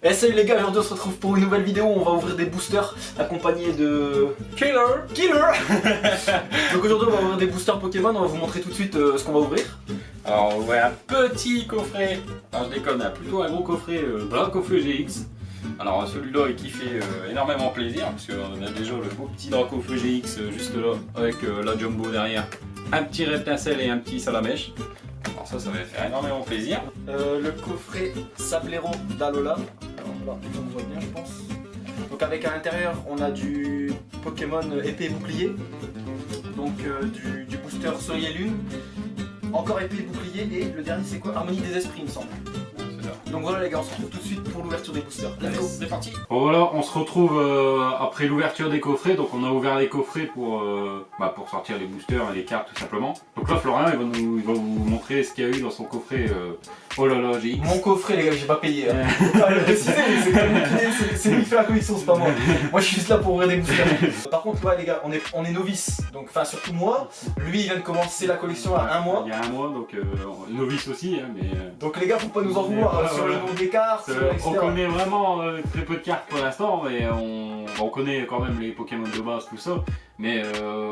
Et salut les gars, aujourd'hui on se retrouve pour une nouvelle vidéo où on va ouvrir des boosters accompagnés de... Killer Donc aujourd'hui on va ouvrir des boosters Pokémon, on va vous montrer tout de suite ce qu'on va ouvrir. Alors on voit un petit coffret, alors je déconne, plutôt un gros coffret Dracofeu GX. Alors celui-là qui fait énormément plaisir, parce qu'on a déjà le beau petit Dracofeu GX juste là, avec la Jumbo derrière, un petit Reptincelle et un petit Salamèche. Alors ça va faire énormément plaisir. Le coffret Sablero d'Alola. Alors là, on voit bien je pense. Donc avec à l'intérieur on a du Pokémon épée et bouclier. Donc du booster Soleil et Lune. Encore épée et bouclier et le dernier c'est quoi? Harmonie des esprits il me semble. Donc voilà les gars, on se retrouve tout de suite pour l'ouverture des boosters. Allez, c'est parti. Bon voilà, on se retrouve après l'ouverture des coffrets. Donc on a ouvert les coffrets pour sortir les boosters et les cartes tout simplement. Donc là Florian il va vous montrer ce qu'il y a eu dans son coffret. Oh là là, GX. Mon coffret les gars, j'ai pas payé. Hein. Faut pas le préciser, c'est quand même c'est lui qui fait la commission, c'est pas moi. Moi je suis juste là pour ouvrir des boosters. Par contre ouais les gars, on est novices. Donc enfin surtout moi. Lui il vient de commencer la collection à un mois. Il y a un mois, donc novice aussi. Hein, mais, donc les gars faut pas nous en vouloir sur le nom des cartes. on connaît vraiment très peu de cartes pour l'instant, mais on connaît quand même les Pokémon de base, tout ça. Mais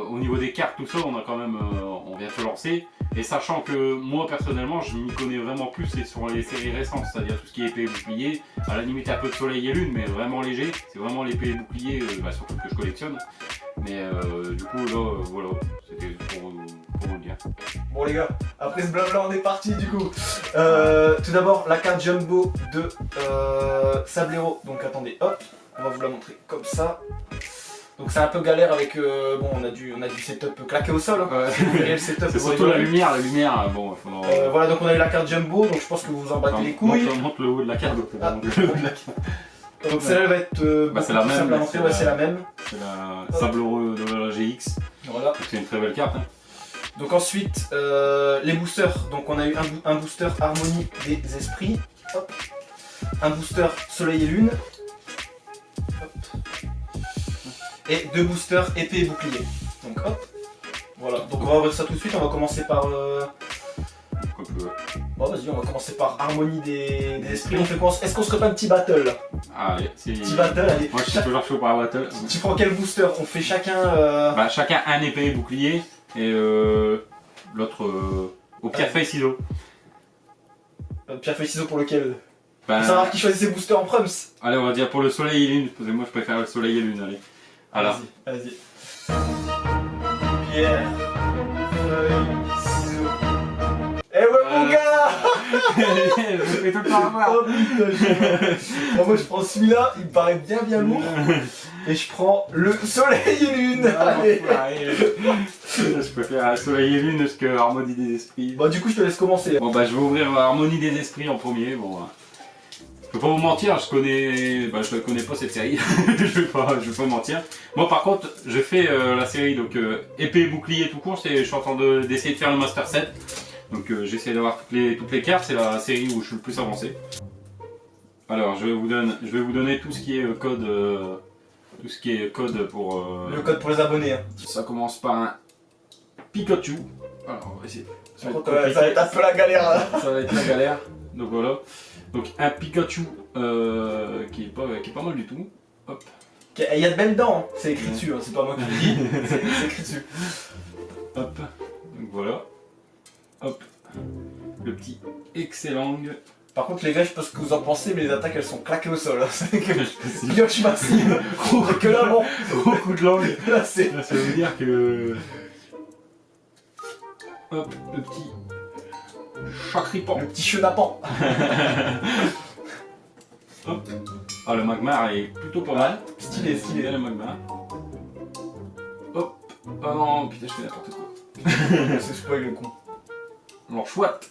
au niveau des cartes, tout ça, on a quand même, on vient de se lancer. Et sachant que moi personnellement, je m'y connais vraiment plus sur les séries récentes, c'est-à-dire tout ce qui est épée et bouclier. À la limite un peu de soleil et lune, mais vraiment léger. C'est vraiment l'épée et bouclier, surtout que je collectionne. Mais du coup là, voilà, c'était pour vous le dire. Bon les gars, après ce blabla on est parti du coup. Tout d'abord la carte Jumbo de Sablero. Donc attendez, hop, on va vous la montrer comme ça. Donc c'est un peu galère avec, bon on a du setup claqué au sol. Hein. Ouais. C'est surtout la lumière, bon il faudra... voilà donc on a eu la carte Jumbo, donc je pense que vous vous en battez les couilles. Montre le haut de la carte. Donc celle-là va être c'est la même. Ouais, c'est la même. C'est la Sablero de la GX. Voilà. C'est une très belle carte. Hein. Donc ensuite les boosters, donc on a eu un booster Harmonie des esprits. Hop. Un booster Soleil et Lune. Et deux boosters épée et bouclier. Donc hop. Voilà. Donc on va ouvrir ça tout de suite. On va commencer par. Bon vas-y, on va commencer par Harmonie des esprits. On fait quoi? Est-ce qu'on se ferait pas un petit battle là? Allez, c'est. Petit battle, allez. Moi je suis toujours chaud par la battle. Tu prends quel booster? On fait chacun. Chacun un épée et bouclier et l'autre au pierre feuille ciseaux. Pierre feuille ciseaux pour lequel? Faut savoir qui choisit ses boosters en prums. Allez, on va dire pour le soleil et lune. Parce que moi je préfère le soleil et lune. Allez. Alors. Vas-y. Pierre, feuille, ciseaux. Eh ouais mon gars. Je fais tout le temps avoir. Oh putain, moi je prends celui-là, il me paraît bien lourd. Et je prends le soleil et lune. Allez. Je préfère soleil et lune parce que Harmonie des esprits. Bah du coup je te laisse commencer. Bon bah je vais ouvrir Harmonie des esprits en premier. Bon. Je peux pas vous mentir, je connais pas cette série, je vais pas mentir. Moi par contre, je fais la série donc épée et bouclier tout court, je suis en train d'essayer de faire le Master 7. Donc j'essaie d'avoir toutes les cartes, c'est la série où je suis le plus avancé. Alors je vais vous donner tout ce qui est code pour... Le code pour les abonnés. Hein. Ça commence par un Pikachu. Alors on va essayer. Ça va être un peu la galère là. Ça va être la galère, donc voilà. Donc un Pikachu qui est pas mal du tout. Hop. Il y a de belles dents, hein. C'est écrit dessus, hein. C'est pas moi qui le dis, c'est écrit dessus. Hop, donc voilà. Hop, le petit Excellang. Par contre les gars, je sais pas ce que vous en pensez, mais les attaques elles sont claquées au sol. Hein. C'est que pioche massive, que là bon, gros coup de langue. Là c'est... Ça veut dire que... Hop, le petit Chacripan. Le petit chenapan. Hop. Ah le Magmar est plutôt pas mal. Stylé. Le Magmar. Hop. Ah non, putain je fais n'importe quoi. C'est spoil le con. Alors chouette.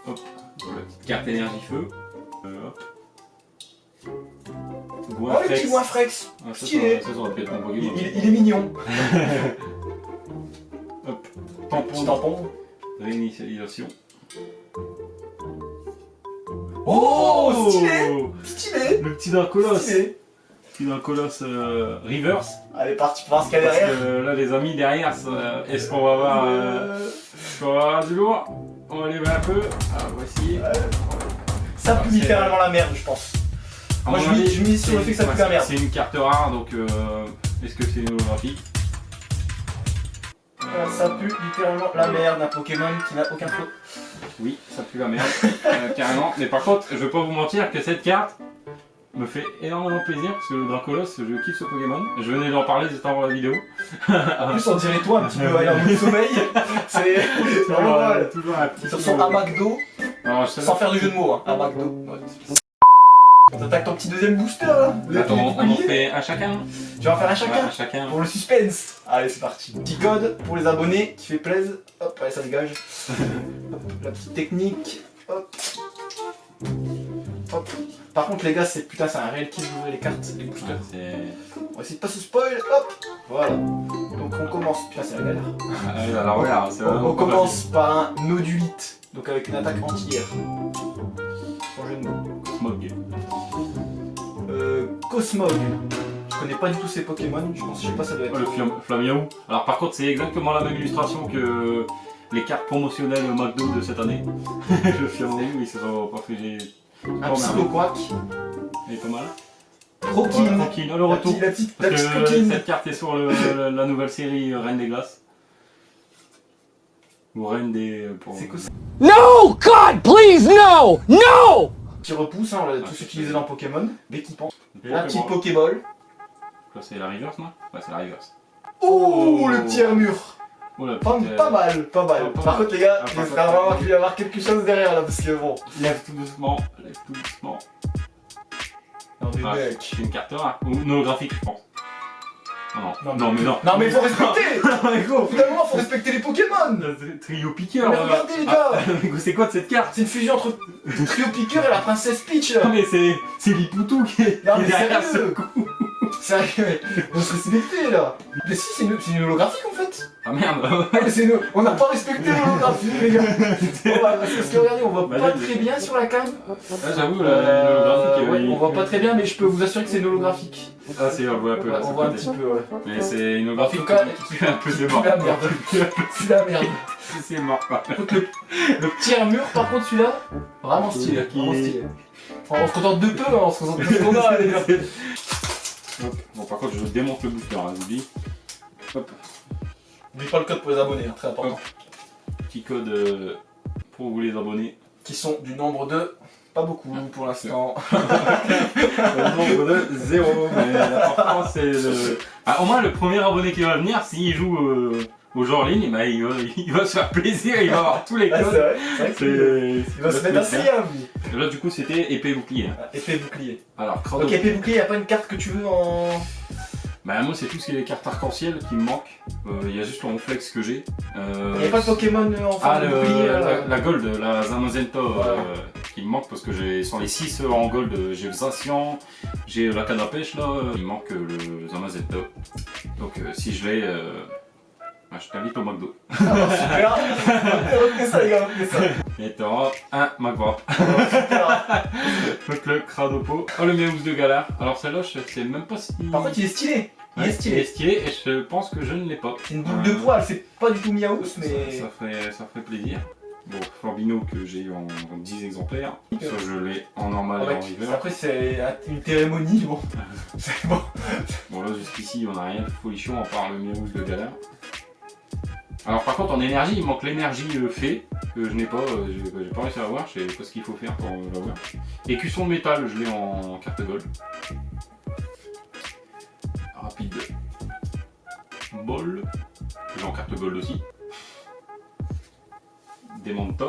Hop. Voilà, petite carte énergie feu. Hop. Oh le petit Goinfrex. Stylé. Ça aurait pu être mon Pokémon. Il est mignon. Hop. Petit tampon. Réinitialisation. Oh stylé. Le petit Dracolos. Stylé. Petit Dracolos reverse. Allez parti pour voir ce qu'il y a Parce derrière. que là les amis derrière, est-ce qu'on va avoir du lourd? On va lever un peu. Ah voici. Ça ça pue littéralement la merde, je pense. Moi je mise sur le fait que ça pue la merde. C'est une carte rare, donc est-ce que c'est une holographique? Ça pue littéralement la merde d'un Pokémon qui n'a aucun flow. Oui, ça pue la merde, carrément. Mais par contre, je vais pas vous mentir que cette carte me fait énormément plaisir parce que le Dracolos, je kiffe ce Pokémon. Je venais d'en parler juste avant la vidéo. En plus, on dirait toi un petit peu en mode sommeil. C'est vraiment mal. Toujours un petit Sur son hamac d'eau, Alors, sans faire de jeu de mots, hein. Hamac d'eau. Ouais. On attaque ton petit deuxième booster là. Attends, on en fait un chacun. Tu vas en faire un chacun Ouais, chacun. pour le suspense. Allez, c'est parti. Petit code pour les abonnés qui fait plaisir. Hop, allez, ça dégage. Hop, la petite technique. Hop. Hop. Par contre, les gars, c'est un réel kiff d'ouvrir les cartes, les boosters. On va essayer de pas se spoil. Hop. Voilà. Donc, on commence. Putain, c'est la galère. Alors, regarde, c'est vraiment On commence par un nodulite. Donc, avec une attaque anti-air. Sans jeu de mots. Smog. Cosmog. Je connais pas du tout ces Pokémon, je sais pas, ça doit être. Le Flamiaou. Alors par contre c'est exactement la même illustration que les cartes promotionnelles McDo de cette année. Le Flamiaou, ils se sont pas fait. Un Psychoquack. Il est pas mal. Rockine. Rockine, le retour. La petite Parce que coquine. cette carte est sur la nouvelle série Reine des Glaces. Ou Reine des. C'est quoi ça? No, God, please, no, no. Qui repousse, hein, on l'a tous utilisé dans Pokémon. L'équipement. La petite Pokémon. Pokéball. Là c'est la reverse, non? Ouais, c'est la reverse. Oh, le petit armure. Oh, la Pas, petite, pas mal, pas mal. pas Par mal. contre, les gars, Ah, j'espère par contre, vraiment qu'il va y avoir quelque chose derrière là, parce que bon. Lève tout doucement, lève tout doucement. Non, mais Ah, mec. c'est une carte rare. Ou une holographique, je pense. Non, mais non. Non, mais faut respecter. Au bout d'un moment, faut respecter les Pokémon. Trio piqueur. Mais regardez, les gars. C'est quoi de cette carte? C'est une fusion entre Trio Piqueur et la princesse Peach là. Non mais c'est Lipoutou qui est Non, mais derrière sérieux. ce coup. Sérieux, mais on se respecter là. Mais si, c'est une holographique en fait. Ah merde. Ah, mais c'est on n'a pas respecté l'holographie les gars. Bon, bah, parce que regardez, on voit Bah, pas là, très bien sur la cam. Ah j'avoue l'holographique. Ouais, on voit pas très bien, mais je peux vous assurer que c'est une holographique. Ah c'est on voit un peu. Ouais, on voit un petit peu, ouais. Mais c'est une holographique En tout cas, qui fait un peu de C'est mort. la merde. C'est la merde. C'est mort quoi. Par contre, le petit armure, par contre, celui-là, vraiment stylé. Vraiment stylé. Enfin, on se contente de peu, hein, on se contente de ce qu'on a, les gars. Hop. Bon par contre je démonte le booster, hein, j'oublie. Hop. N'oublie pas le code pour les abonnés, hein, très important. Petit code pour vous les abonnés. Qui sont du nombre de. Pas beaucoup pour l'instant. Le nombre de 0. Mais l'important c'est le. Ah, au moins le premier abonné qui va venir, s'il joue au jeu en ligne, bah, il va se faire plaisir, il va avoir tous les Ah, c'est codes. vrai, c'est vrai qu'il Il va se mettre assez bien, lui. Là du coup c'était épée bouclier. Ah, épée bouclier. Alors Crado. Ok, épée bouclier, y'a pas une carte que tu veux en. Bah moi c'est tout ce qui est les cartes arc-en-ciel qui me manquent. Il y a juste le Ronflex que j'ai. Y'a pas de Pokémon en Ah forme de bouclier là. la gold, la Zamazenta Voilà. qui me manque parce que j'ai sur les 6 en gold, j'ai le Zacian, j'ai la canne à pêche là, il me manque le Zamazenta. Donc si je l'ai, bah, je t'invite au McDo. Alors, super. Retenez ça, les gars, retenez ça. Et t'auras un McWrap. Super. Donc le Cradopo. Oh le Méousse de Galar. Alors celle-là je sais même pas si... Par contre, il est stylé. Il Ouais, est stylé. et je pense que je ne l'ai pas. C'est une boule de poils, c'est pas du tout Miaous, mais. Ça ferait plaisir. Bon, Flambino que j'ai eu en 10 exemplaires. Ça je l'ai en normal et en river. Après, c'est une cérémonie, bon. C'est bon. Bon là jusqu'ici on n'a rien de folichon à part le Méousse de Galar. Alors par contre en énergie il manque l'énergie fée que je n'ai pas, j'ai pas réussi à avoir, je sais pas ce qu'il faut faire pour l'avoir. Écusson de métal je l'ai en carte gold. Rapide ball, j'ai en carte gold aussi. Demanta,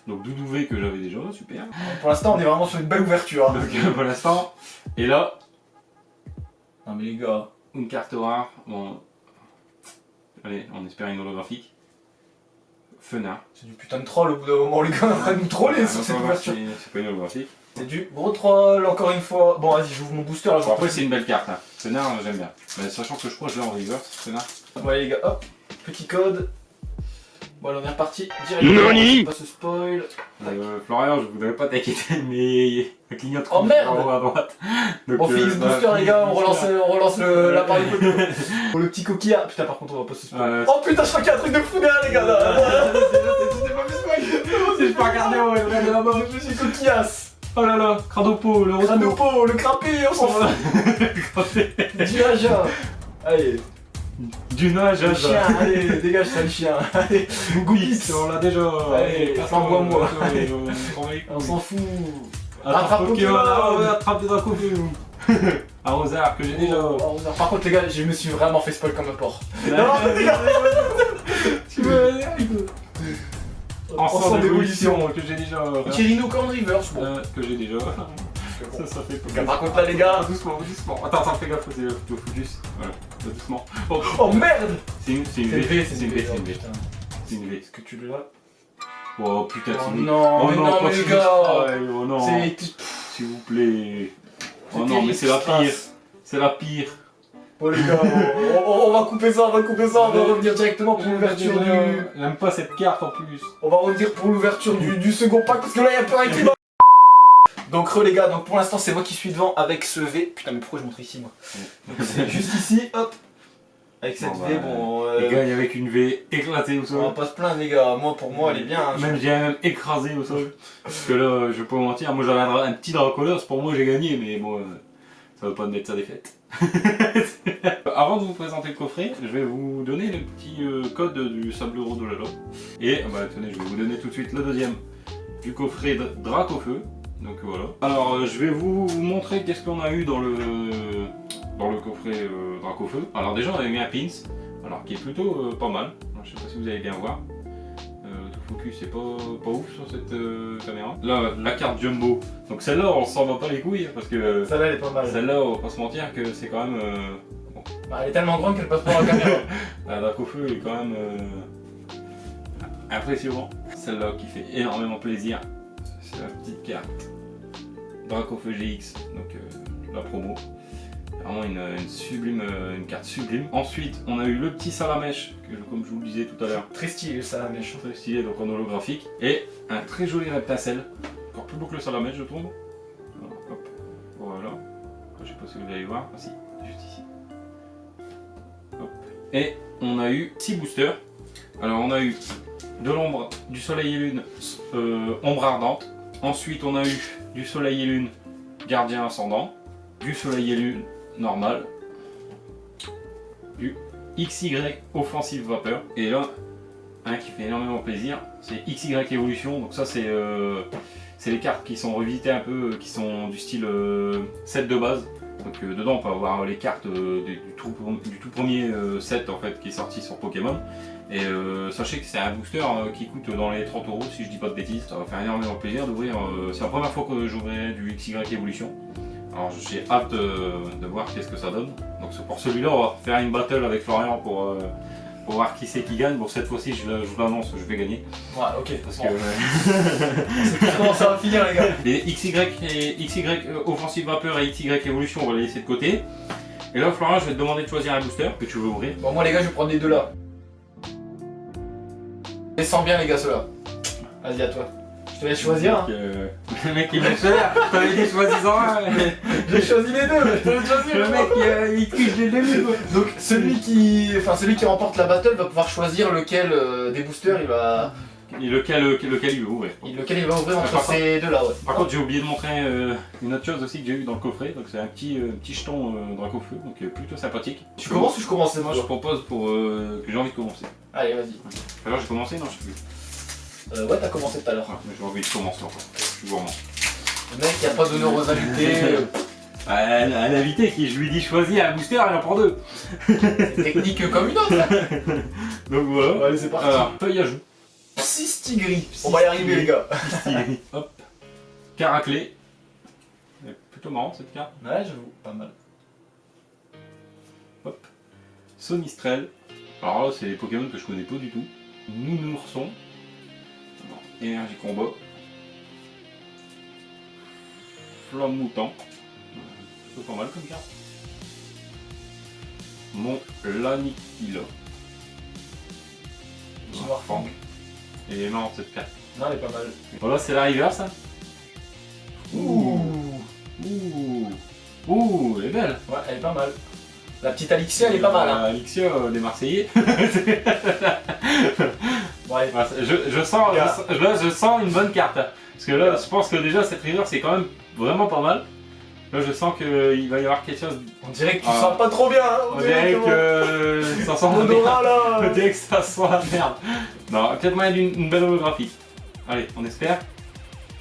donc Doudouvé que j'avais déjà, super. Pour l'instant, on est vraiment sur une belle ouverture. Donc pour l'instant, et là, Non, mais les gars. une carte rare, bon, allez, on espère une holographique. Fenard. C'est du putain de troll au bout d'un moment, les gars, on est en train de nous troller sur cette ouverture. C'est pas une holographique. C'est du gros troll, encore une fois. Bon, vas-y, j'ouvre mon booster là. Bon, après c'est une belle carte, hein. Fenard j'aime bien. Mais sachant que je crois que je l'ai en reverse, Fenard. Ouais, les gars, hop, petit code. Bon, allez, on est reparti directement. Pas se spoil. Florian, je voudrais pas t'inquiéter, mais la clignote Oh, merde en haut à droite. Donc, On finit ce booster, les gars, on relance l'appareil photo. Ouais. Oh, le petit coquillard. Putain, par contre, on va pas se spoil. Ouais. Oh putain, je crois qu'il y a un truc de fou derrière, les gars. Là. C'est pas regardé, ouais, Je suis coquillasse. Oh là là, Cradopo, le retour. Cranopo, le crappé, on s'en fout. Du Naja. Allez, Du nage, le chien, allez, dégage ça le chien. Allez, Goupix, on l'a déjà. Allez, envoie-moi. On on s'en fout. Attrape Pokémon, Pokémon. attrape des Dracofeu. Arrosard que j'ai déjà. Oh, par contre les gars, je me suis vraiment fait spoil comme un porc. Tu veux Ensemble d'évolution que j'ai déjà. Kirino Corn Reverse, bon. Que j'ai déjà. Bon. Ça fait Donc, par contre là les gars. Doucement, doucement. Attends, fais gaffe, c'est le focus. Voilà, doucement. Oh, Oh merde. c'est une C'est une V, V, c'est une V, c'est une V. putain. C'est une V. Est-ce que tu l'as? Oh putain, Oh c'est une V. non, mais non, pas mais les Focus. gars. Oh non, C'est. s'il vous plaît. Oh non, terrible mais c'est ce la qui se pire. passe. C'est la pire. Oh les gars, on va couper ça, on va revenir directement pour l'ouverture du... J'aime pas cette carte en plus. On va revenir pour l'ouverture du second pack parce que là il y a plus rien qui va. Donc les gars, donc pour l'instant c'est moi qui suis devant avec ce V. Putain mais pourquoi je montre ici moi? Donc, c'est juste ici, hop. Avec cette Bon, V, bah, bon... Il gagne avec une V éclatée au on va sol. pas se plaindre les gars, pour moi elle est bien. Hein. Même j'ai même écrasé au sol. Parce que là, je vais pas vous mentir, moi j'avais un petit Dracolos, pour moi j'ai gagné, mais bon, ça veut pas mettre sa défaite. Avant de vous présenter le coffret, je vais vous donner le petit code du Sablereau de Lalo. Et bah tenez, je vais vous donner tout de suite le deuxième du coffret Dracofeu. Donc voilà. Alors je vais vous montrer qu'est-ce qu'on a eu dans le coffret Dracofeu. Alors déjà on avait mis un pins, alors qui est plutôt pas mal. Alors, je sais pas si vous allez bien voir. Le focus c'est pas ouf sur cette caméra. Là la carte jumbo. Donc celle-là on s'en va pas les couilles parce que Celle-là elle est pas mal. celle-là on va pas se mentir que c'est quand même bon. Bah, elle est tellement grande qu'elle passe pas dans la caméra. La Dracofeu est quand même impressionnant. Celle-là qui fait énormément plaisir, c'est la petite carte Dracofeu GX, donc la promo. Vraiment une sublime, une carte sublime. Ensuite, on a eu le petit Salamèche, que comme je vous le disais tout à l'heure, Très stylé ça la mèche. très stylé, donc en holographique. Et un très joli Reptacel, encore plus beau que le Salamèche je trouve. Alors, hop, voilà. Je sais pas si vous allez voir, ah si, juste ici. Hop. Et on a eu 6 boosters. Alors on a eu de l'ombre, du soleil et lune, ombre ardente. Ensuite on a eu du soleil et lune, gardien ascendant. Du soleil et lune normal. Du XY offensive vapeur. Et là, un qui fait énormément plaisir, c'est XY évolution. Donc ça c'est les cartes qui sont revisitées un peu, qui sont du style set de base. Donc dedans on peut avoir les cartes du tout premier set en fait qui est sorti sur Pokémon. Et sachez que c'est un booster qui coûte dans les 30 € si je dis pas de bêtises. Ça va faire énormément plaisir d'ouvrir. C'est la première fois que j'ouvrirai du XY évolution. Alors j'ai hâte de voir qu'est-ce que ça donne. Donc pour celui-là on va faire une battle avec Florian pour voir qui c'est qui gagne. Bon cette fois-ci je vous l'annonce, je vais gagner. Ouais ok. Parce Bon. que C'est pour comment ça va finir les gars. les XY offensive vapeur et XY évolution on va les laisser de côté. Et là Florian je vais te demander de choisir un booster que tu veux ouvrir. Bon moi les gars je vais prendre les deux là. Descends bien les gars ceux-là. Vas-y à toi. Je te laisse choisir. Hein. Le mec il me cher, t'avais dit choisis-en un. J'ai choisi les deux, je te laisse choisir. Le mec il triche dès le début. Donc celui qui remporte la battle va pouvoir choisir lequel des boosters il va Lequel il veut ouvrir. lequel il va ouvrir entre Par ces deux là ouais. Par contre, j'ai oublié de montrer une autre chose aussi que j'ai eu dans le coffret. Donc, c'est un petit jeton Dracofeu, donc plutôt sympathique. Tu commences ou je commence Moi, je propose pour que j'ai envie de commencer. Allez vas-y. Alors, j'ai commencé Non, je sais plus. Ouais t'as commencé tout à l'heure. Ah, mais j'ai envie de commencer encore. Je suis gourmand. Le mec y a pas d'honneur aux invités. Un invité qui, je lui dis choisis un booster, il en prend deux. C'est technique comme une autre. Hein. Donc voilà. Allez c'est parti. Alors, feuille à joue. 6 tigris. On va y arriver les gars. Hop. Caraclé. Elle est plutôt marrant cette carte. Ouais j'avoue, pas mal. Hop. Sonistrel. Alors là, c'est des Pokémon que je connais pas du tout. Nounourson. Énergie combat. Flamme moutant. C'est pas mal comme carte. Mon Lannickila. Noirfang. Elle est marrante cette carte. Non elle est pas mal. Voilà, c'est la reverse. Hein. Ouh. Ouh, elle est belle. Ouais elle est pas mal. La petite Alixia elle est pas mal hein. Alixia, les Marseillais. Bon allez. Je sens une bonne carte. Parce que là, je pense que déjà cette river c'est quand même vraiment pas mal. Là, je sens qu'il va y avoir quelque chose. On dirait que tu sens pas trop bien. Hein, On dirait que ça sent la merde. l'odorat là. On dirait que ça sent la merde. Non, peut-être moyen d'une belle holographique. Allez, on espère.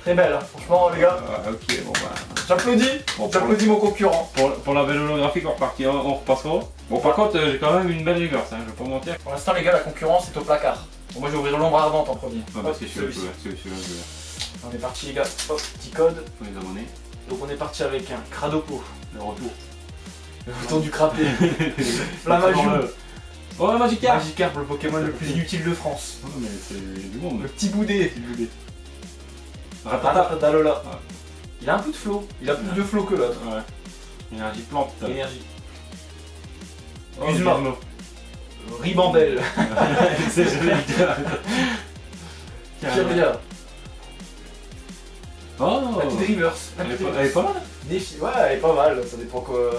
Très belle, hein. Franchement les gars. Ok, bon bah. J'applaudis. Bon, J'applaudis mon concurrent. pour la belle holographique, on repassera. Bon, par contre, j'ai quand même une belle rigueur, ça, je vais pas mentir. Pour l'instant les gars, la concurrence est au placard. Bon, moi je vais ouvrir l'ombre ardente en premier. Ah bah, Hop, c'est celui-là, celui-ci. je veux. On est parti les gars. Hop, petit code. Faut les abonner. Donc on est parti avec un Cradopo. Le retour. Le retour du crappé. La magie. Oh, la Magikarp. Magikarp, le Pokémon le plus inutile de France. Oh, mais c'est du monde, Le petit boudé. petit boulet. Ratata d'Alola. Ouais. Il a un peu de flow. Il a plus de flow que l'autre. Ouais. Énergie plante. Énergie. Oh, Guzma. Guzma. Ribambelle. C'est je vais le dire. Kirlia. Oh. La petite reverse. La Elle est petite pas- elle est pas mal. Défi. Ouais, elle est pas mal. Ça dépend quoi.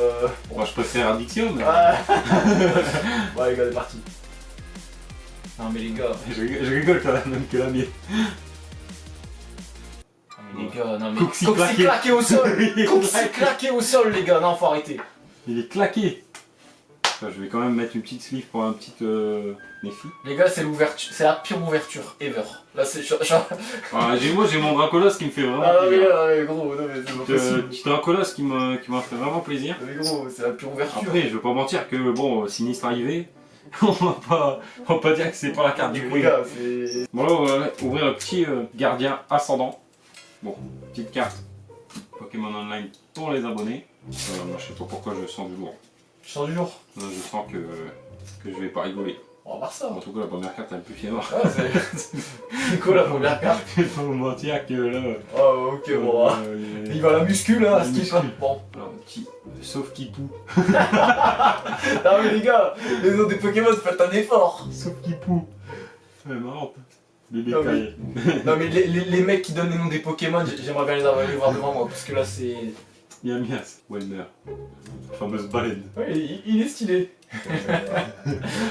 Moi je préfère Addiction, mais Ouais, les gars, c'est parti. Non, mais les gars. je rigole quand même que la mienne. Les gars, non mais. Coxy Coxy claqué. claqué au sol. Il est Coxy claqué. claqué au sol, les gars. Non, faut arrêter. Il est claqué. Enfin, je vais quand même mettre une petite sleeve pour un petit défi. Les gars, c'est l'ouverture. C'est la pire ouverture ever. Là, c'est. Moi j'ai mon Dracolos qui me fait vraiment Ah, mais plaisir. là, mais gros, non, mais c'est pas possible. Petit Dracolos qui m'a fait vraiment plaisir. Mais gros, c'est la pure ouverture. Après, je veux pas mentir que bon, sinistre arrivé, on va pas dire que c'est pas la carte du Les coin. gars, c'est. Bon là, on va ouvrir le petit gardien ascendant. Bon, petite carte Pokémon Online pour les abonnés. Moi, je sais pas pourquoi je sens du lourd. Je sens du jour. Là, je sens que je vais pas rigoler. On va voir ça. En tout cas, la première carte, elle me plus fière. Ah, c'est quoi la première carte? Je vais pas vous mentir que là. Oh, ok, bon. Hein. Il va la muscu là, La ce qui muscu. pas. Bon. Alors, petit. Sauf Kipou. Non, mais les gars, les noms des Pokémon, faites un effort. Sauf Kipou. C'est marrant. Bébé Ah oui. Kai. Non, mais les mecs qui donnent les noms des Pokémon, j'aimerais bien les voir devant moi parce que là, c'est. Yamias. Welmer. Fameuse baleine. Ouais, il est stylé.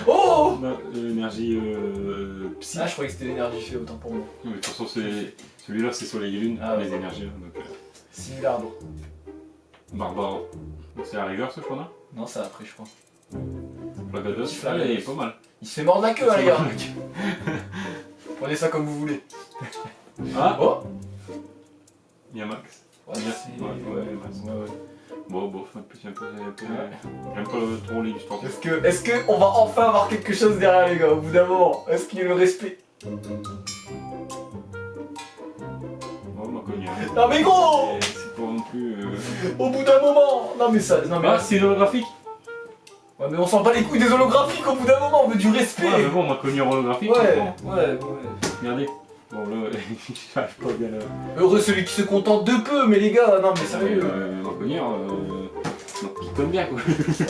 Oh! L'énergie psy. Ah, je croyais que c'était l'énergie fait, autant pour moi. Oui, de toute façon, celui-là, c'est Soleil et Lune, Ah ouais. les énergies. Donc, Similardo. Barbara. C'est la river, ce qu'on a. Non, c'est après, je crois. Flagados. Petit Ah, il est Flagados. pas mal. Il se fait mordre la queue, hein, les gars. Prenez ça comme vous voulez. Ah, Oh! Yamax. Ouais, Yes. c'est- Ouais, Max. ouais. Bon, un peu. J'aime pas trop les histoires. Est-ce que on va enfin avoir quelque chose derrière, les gars, au bout d'un moment? Est-ce qu'il y a le respect? Oh, ma cognée. Non, mais gros! C'est pas non plus. Au bout d'un moment! Non, mais ça. Non, mais. Ah, c'est holographique. Ouais, mais on s'en bat les couilles des holographiques au bout d'un moment, on veut du respect! Ouais, mais bon, ma cognée holographique. Ouais, c'est bon. ouais. Regardez. Bon, là, j'arrive pas bien là. Heureux celui qui se contente de peu, mais les gars, non, mais sérieux. Ma cognée, qui conne bien quoi.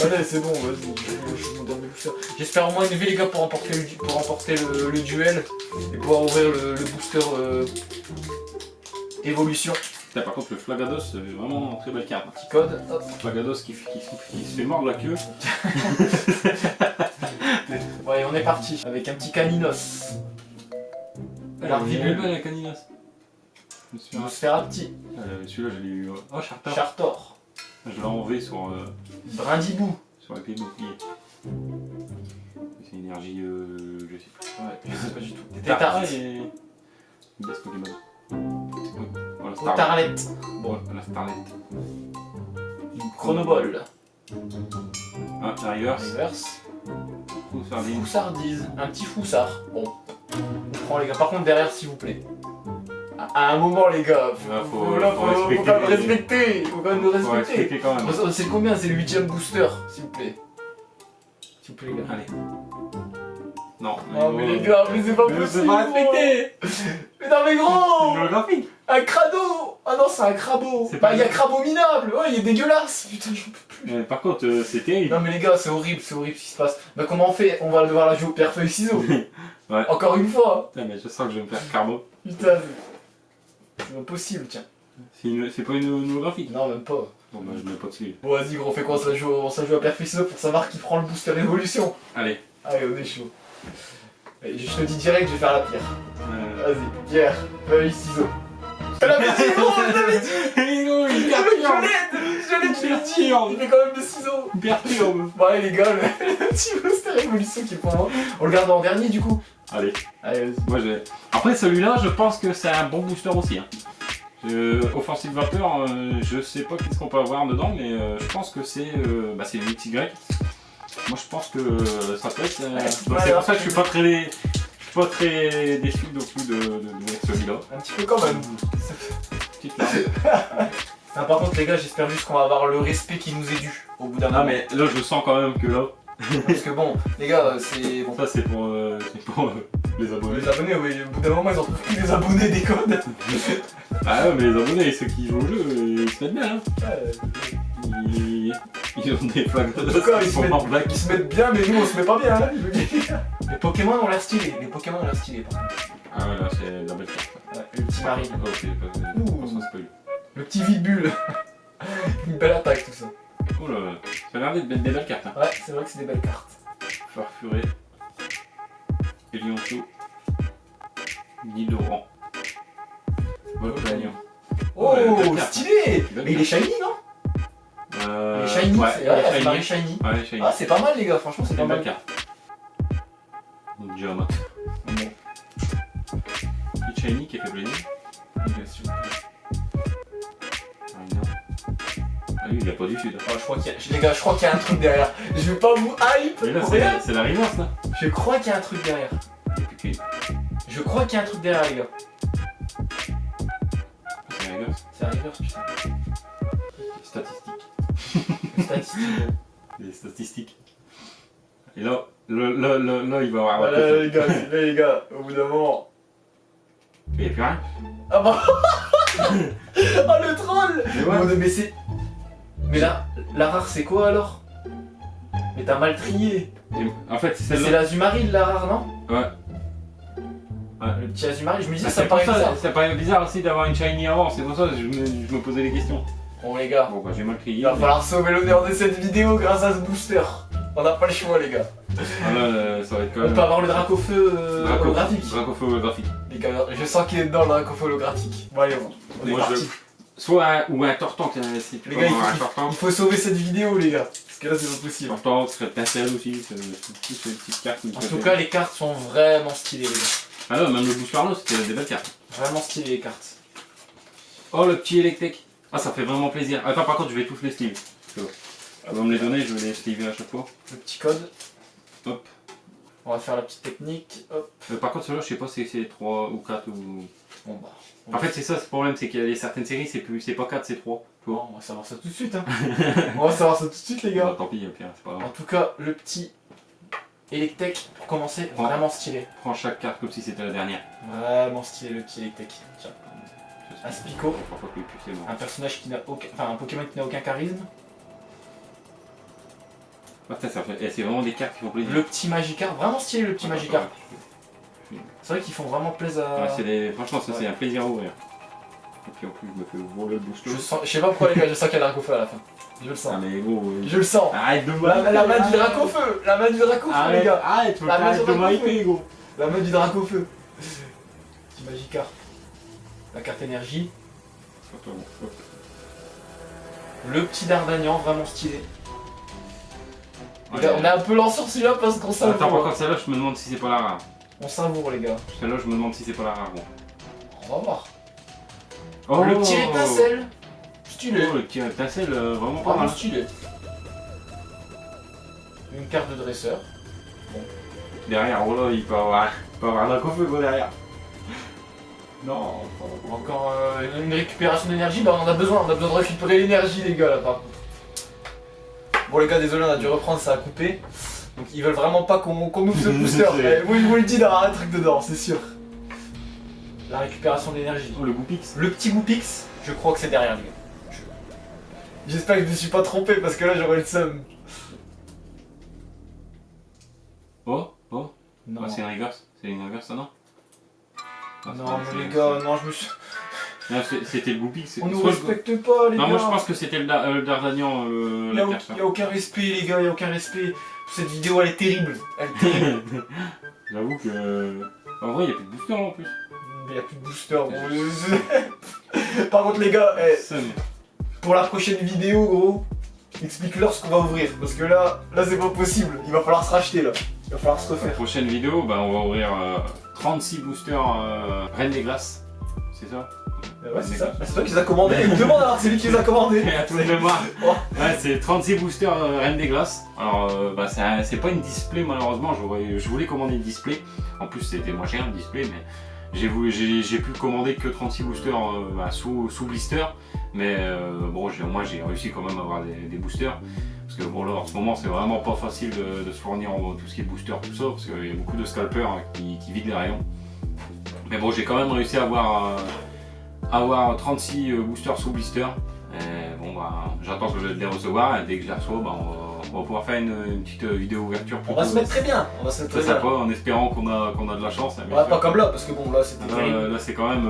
Allez, c'est bon, vas-y, je suis mon dernier booster. J'espère au moins élever les gars pour remporter le duel et pouvoir ouvrir le booster évolution. Putain, par contre, le Flagados, c'est vraiment une très belle carte. Petit code, hop. Flagados qui se fait mordre la queue. Ouais, on est parti avec un petit Caninos. Elle est belle la Caninos. Nosferati, Celui-là, je l'ai eu. Oh, Charter. Chartor, Je l'ai enlevé sur Brindibou. l'épée bouclier. C'est énergie. Je sais plus. Ouais, je sais pas du tout. Tétard Tétart, et. Best Pokémon. Voilà, Starlet. Otarlet, Bon, la Starlet. Chronoball, Ah, la Reverse. Reverse, Foussardine. Foussardise, un petit foussard. Bon, on prend les gars. Par contre, derrière, s'il vous plaît. À un moment, les gars, faut quand même respecter. Faut quand même nous Faut respecter. respecter quand même. C'est combien? C'est le 8ème booster, s'il vous plaît. S'il vous plaît, les gars. Allez. Non, Non, mais les gars, mais c'est pas Mais possible. c'est pas respecté. Mais non, mais gros! Holographique. Un crado! Ah non, c'est un crabeau! C'est Bah, pas- il y a crabeau minable! Ouais, il est dégueulasse! Putain, j'en peux plus! Par contre, c'est terrible. Non, mais les gars, c'est horrible ce qui se passe. Bah, comment on fait? On va devoir la jouer au pierre-feuille-ciseaux! Ouais. Encore une fois! Putain, mais je sens que je vais me faire carbo. Putain, c'est impossible, tiens. C'est pas une holographique. Non, même pas. Bon, bah, je mets pas dessus. Bon, vas-y, gros, on fait quoi? On se joue à pierre-feuille-ciseaux pour savoir qui prend le booster évolution. Allez. Allez, on est chaud. Allez, je te dis direct, je vais faire la pierre. Euh, Vas-y, pierre, feuille, ciseaux. te l'avais dit, gros, je l'avais dit. Il Je l'ai dit. Il fait quand même des ciseaux. perturbe. Bon allez les gars, le petit booster évolution qui est pour moi. On le garde en dernier du coup. Allez, Allez, vas-y. moi j'ai. Après celui-là, je pense que c'est un bon booster aussi. Hein. Offensive Vapeur, je sais pas qu'est-ce qu'on peut avoir dedans, mais je pense que c'est le XY. Moi je pense que ça peut être. Donc c'est pour ça que je suis pas très déçu non plus de celui-là. Un petit peu quand même. Petite larme. Ah, par contre les gars, j'espère juste qu'on va avoir le respect qui nous est dû au bout d'un moment. Ah mais là je sens quand même que là, Parce que bon, les gars, c'est bon. ça c'est pour les abonnés. Les abonnés, oui, au bout d'un moment ils ont plus des abonnés des codes. Ah ouais, mais les abonnés, ceux qui jouent au jeu, ils se mettent bien. Hein. Ils ont des flags de En tout cas, ils sont en black. ils se mettent bien, mais nous on se met pas bien. Hein, je veux dire. Les Pokémon ont l'air stylés. Les Pokémon ont l'air stylés par contre. Ah ouais, là c'est la belle carte. Ouais, le petit Marie. Oh, c'est pas Ouh. ça, c'est pas lui. Le petit vide-bulle. Une belle attaque tout ça. Oh là, ça a l'air d'être des belles cartes. Hein. Ouais, c'est vrai que c'est des belles cartes. Farfuré, Elionto, Nidoran, Volcanion. Oh, belle carte, stylé. Belle Mais il est shiny, non? Il est shiny, ouais, c'est il est ouais, shiny. Marie shiny. Ouais, shiny. Ah, c'est pas mal les gars, franchement c'est C'est pas une mal. belle carte. Geomote. Petit shiny qui a fait plaisir. Négation. Ah, non. Ah oui, il a pas du sud. Oh, je crois qu'il y a... Les gars, je crois qu'il y a un truc derrière. Je vais pas vous hype Mais là, pour rien. c'est la reverse là. Je crois qu'il y a un truc derrière. Et puis que- Je crois qu'il y a un truc derrière les gars. c'est la reverse. C'est un reverse putain. Statistique. Statistique. Les statistiques. Et là, là, il va avoir la Voilà tête. les gars, au bout d'un moment. Il n'y a plus rien. Ah bah. Oh le troll. Mais ouais. Bon, mais c'est. Mais là, la rare c'est quoi alors? Mais t'as mal trié. Et en fait, c'est C'est celle-là. l'Azumaril la rare non? Ouais. Le petit Azumaril, je me disais Ah, ça c'est pour paraît bizarre. ça paraît bizarre aussi d'avoir une shiny avant, c'est pour ça que je me posais des questions. Bon les gars, Bon bah j'ai mal crié. il va mais- falloir sauver l'honneur de cette vidéo grâce à ce booster. On n'a pas le choix les gars. Ah là, ça va être quand On même. peut avoir le Dracofeu holographique. Dracofeu holographique. Les gars, je sens qu'il est dedans le Dracofeu holographique. Bon allez, on est Moi, parti. Soit ou un tortank, si tu Les peux gars, avoir un il tortank. faut sauver cette vidéo les gars. Parce que là c'est pas possible. Tortank, serait pincelle aussi, c'est toutes ces petites cartes. qui me En font tout plaisir. cas, les cartes sont vraiment stylées les gars. Ah non, même le booster là, c'était des belles cartes. Vraiment stylées les cartes. Oh le petit électrique. Ah ça fait vraiment plaisir. Attends par contre je vais tous les sleeves. Elle va me les donner, je vais les sleever à chaque fois. Le petit code. Hop. On va faire la petite technique. Hop. Par contre celui-là je sais pas si c'est 3 ou 4 ou... Bon bah. En fait c'est ça le problème, c'est qu'il y a certaines séries c'est pas 4 c'est 3. Tu vois. Bon, on va savoir ça tout de suite hein. On va savoir ça tout de suite les Bah, gars. tant pis, Pierre, c'est pas En grave. tout cas, le petit Electek pour commencer, Ouais. vraiment stylé. Prends chaque carte comme si c'était la dernière. Vraiment stylé le petit Electek. Tiens. Un Spico, Trois fois plus c'est bon. un personnage qui n'a aucun. Enfin un Pokémon qui n'a aucun charisme. Ah, putain, ça fait... c'est vraiment des cartes qui font plaisir. Le petit Magikarp, vraiment stylé le petit Magikarp. C'est vrai qu'ils font vraiment plaisir à. Ouais, franchement ça c'est Ouais. un plaisir à ouvrir. Et puis en plus je me fais voler le booster. Je sais pas pourquoi les gars, je sens qu'il y a Dracofeu à la fin. Je le sens. Ah mais gros... Je le sens. Arrête de La main du Dracofeu. La main du Dracofeu les gars. Arrête, faut La main arrêter sur de la m'hyper gros. La main du Dracofeu. Petit Magikarp. La carte énergie. Le petit Dardagnan, vraiment stylé. Les gars, on est un peu lent sur celui-là parce qu'on Attends, par savoure. contre, celle-là, je me demande si c'est pas la rare. On savoure les gars. Celle-là, je me demande si c'est pas la rare. Bon. On va voir. Oh, Le petit étincelle. Stylé. Oh, le petit étincelle, vraiment pas Vraiment mal. stylé. Une carte de dresseur. Derrière, oh là, il peut avoir un Dracofeu quoi derrière. Non, pas Encore une récupération d'énergie. Bah on en a besoin de récupérer l'énergie les gars là par contre. Bon les gars, désolé, on a dû reprendre, ça a coupé. Donc ils veulent vraiment pas qu'on ouvre ce booster. C'est- Eh, vous le dites, il y aura un truc dedans, c'est sûr. La récupération d'énergie. Oh, le Goupix. Le petit Goupix, je crois que c'est derrière les gars. J'espère que je me suis pas trompé parce que là j'aurais le seum. Oh, oh. Non, Ah, c'est une reverse. C'est une reverse, ça non Ah, non c'est- mais les gars, non je me suis... Non, c'était le Goupix. On nous Soit le- respecte pas les Non, gars. moi je pense que c'était le Dardagnan, Il la carte. y a aucun respect les gars, il y a aucun respect. Cette vidéo elle est terrible. Elle est terrible. J'avoue que. En vrai, il n'y a plus de booster en plus. Mais il n'y a plus de booster. Par contre, les gars, pour la prochaine vidéo, gros, explique-leur ce qu'on va ouvrir. Parce que là c'est pas possible. Il va falloir se racheter là. Il va falloir se La refaire. prochaine vidéo, bah, on va ouvrir 36 boosters Reine des Glaces. C'est ça? Ouais, c'est ça. C'est toi qui les as commandés. Il me demande alors c'est lui qui les a commandés. Ouais, c'est 36 boosters Reine des Glaces. Alors, bah, c'est pas une display malheureusement. Je voulais commander une display. En plus, c'était moins cher une display, mais j'ai pu commander que 36 boosters bah, sous blister. Mais bon, moi j'ai réussi quand même à avoir des boosters. Parce que bon, là en ce moment, c'est vraiment pas facile de se fournir en tout ce qui est booster, tout ça. Parce qu'il y a beaucoup de scalpers qui vident les rayons. Mais bon, j'ai quand même réussi à avoir 36 boosters sous blister. Et bon, bah, j'attends de les recevoir et dès que je les reçois, bah, on va pouvoir faire une petite vidéo ouverture. On va se mettre très bien. On va se mettre très bien. En espérant qu'on a de la chance. Hein, Ouais, pas comme là, parce que bon, là c'était terrible. Là, c'est quand même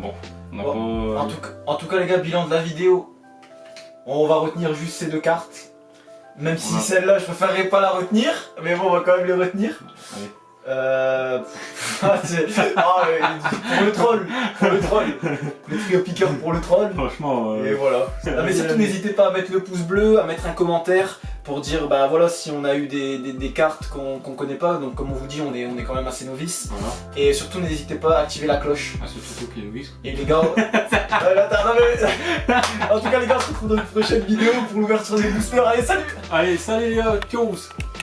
bon. On a pas, En tout cas, les gars, bilan de la vidéo. On va retenir juste ces deux cartes. Même si celle-là, je préférerais pas la retenir. Mais bon, on va quand même les retenir. Allez. Pour le troll, le trio piqueur pour le troll. Franchement. Et voilà. Ah, mais surtout n'hésitez pas à mettre le pouce bleu, à mettre un commentaire pour dire bah voilà si on a eu des cartes qu'on connaît pas. Donc comme on vous dit on est quand même assez novice. Voilà. Et surtout n'hésitez pas à activer la cloche. Ah, c'est surtout qu'il y a Louis. Et les gars, en tout cas les gars on se retrouve dans une prochaine vidéo pour l'ouverture des boosters. Allez salut. Allez, salut les gars, tchuss.